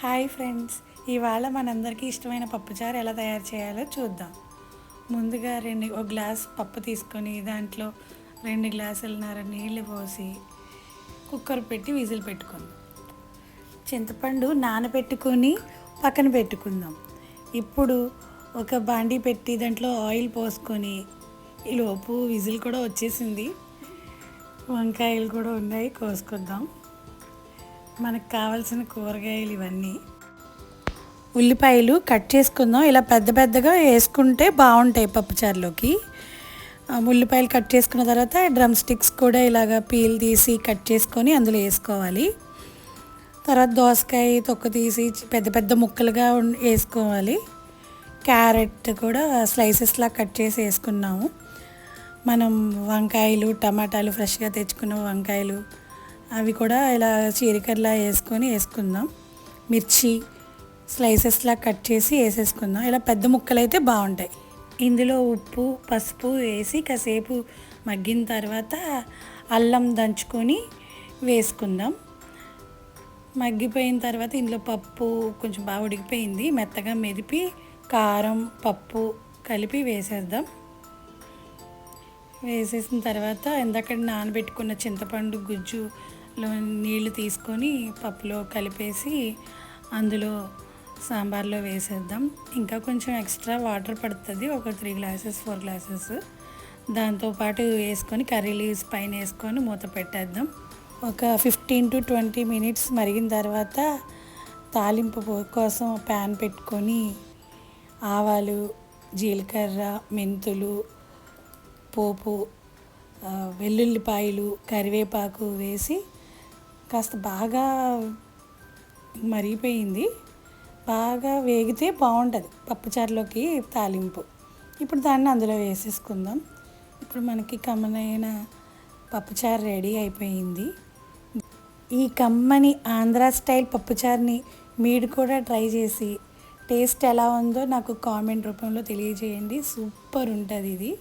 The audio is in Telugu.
హాయ్ ఫ్రెండ్స్, ఇవాళ మనందరికీ ఇష్టమైన పప్పుచారు ఎలా తయారు చేయాలో చూద్దాం. ముందుగా ఒక గ్లాస్ పప్పు తీసుకొని దాంట్లో 2 గ్లాసులన్నర నీళ్లు పోసి కుక్కర్ పెట్టి విజిల్ పెట్టుకుందాం. చింతపండు నానబెట్టుకొని పక్కన పెట్టుకుందాం. ఇప్పుడు ఒక బాండీ పెట్టి దాంట్లో ఆయిల్ పోసుకొని ఈలోపు విజిల్ కూడా వచ్చేసింది. వంకాయలు కూడా ఉన్నాయి, కోసుకుందాం. మనకు కావాల్సిన కూరగాయలు ఇవన్నీ. ఉల్లిపాయలు కట్ చేసుకుందాం. ఇలా పెద్ద పెద్దగా వేసుకుంటే బాగుంటాయి పప్పుచారులోకి. ఉల్లిపాయలు కట్ చేసుకున్న తర్వాత డ్రమ్ స్టిక్స్ కూడా ఇలాగ పీల్ తీసి కట్ చేసుకొని అందులో వేసుకోవాలి. తర్వాత దోసకాయ తొక్క తీసి పెద్ద పెద్ద ముక్కలుగా వేసుకోవాలి. క్యారెట్ కూడా స్లైసెస్లా కట్ చేసి వేసుకున్నాము. మనం వంకాయలు, టమాటాలు ఫ్రెష్గా తెచ్చుకున్న వంకాయలు అవి కూడా ఇలా చీరికర్లా వేసుకుందాం. మిర్చి స్లైసెస్లా కట్ చేసి వేసేసుకుందాం. ఇలా పెద్ద ముక్కలు అయితే బాగుంటాయి. ఇందులో ఉప్పు, పసుపు వేసి కాసేపు మగ్గిన తర్వాత అల్లం దంచుకొని వేసుకుందాం. మగ్గిపోయిన తర్వాత ఇందులో పప్పు కొంచెం బాగా ఉడికిపోయింది, మెత్తగా మెదిపి కారం, పప్పు కలిపి వేసేద్దాం. వేసేసిన తర్వాత ఇందాక నానబెట్టుకున్న చింతపండు గుజ్జులో నీళ్లు తీసుకొని పప్పులో కలిపేసి అందులో సాంబార్లో వేసేద్దాం. ఇంకా కొంచెం ఎక్స్ట్రా వాటర్ పడుతుంది, ఒక 3 గ్లాసెస్ 4 గ్లాసెస్. దాంతోపాటు వేసుకొని కర్రీ లీవ్స్ పైన వేసుకొని మూత పెట్టేద్దాం. ఒక 15 to 20 మినిట్స్ మరిగిన తర్వాత తాలింపు కోసం ప్యాన్ పెట్టుకొని ఆవాలు, జీలకర్ర, మెంతులు, పోపు, వెల్లుల్లిపాయలు, కరివేపాకు వేసి కాస్త బాగా మరిగిపోయింది. బాగా వేగితే బాగుంటుంది పప్పుచారులోకి తాలింపు. ఇప్పుడు దాన్ని అందులో వేసేసుకుందాం. ఇప్పుడు మనకి కమ్మనైన పప్పుచారు రెడీ అయిపోయింది. ఈ కమ్మని ఆంధ్ర స్టైల్ పప్పుచారుని మీరు కూడా ట్రై చేసి టేస్ట్ ఎలా ఉందో నాకు కామెంట్ రూపంలో తెలియజేయండి. సూపర్ ఉంటుంది ఇది.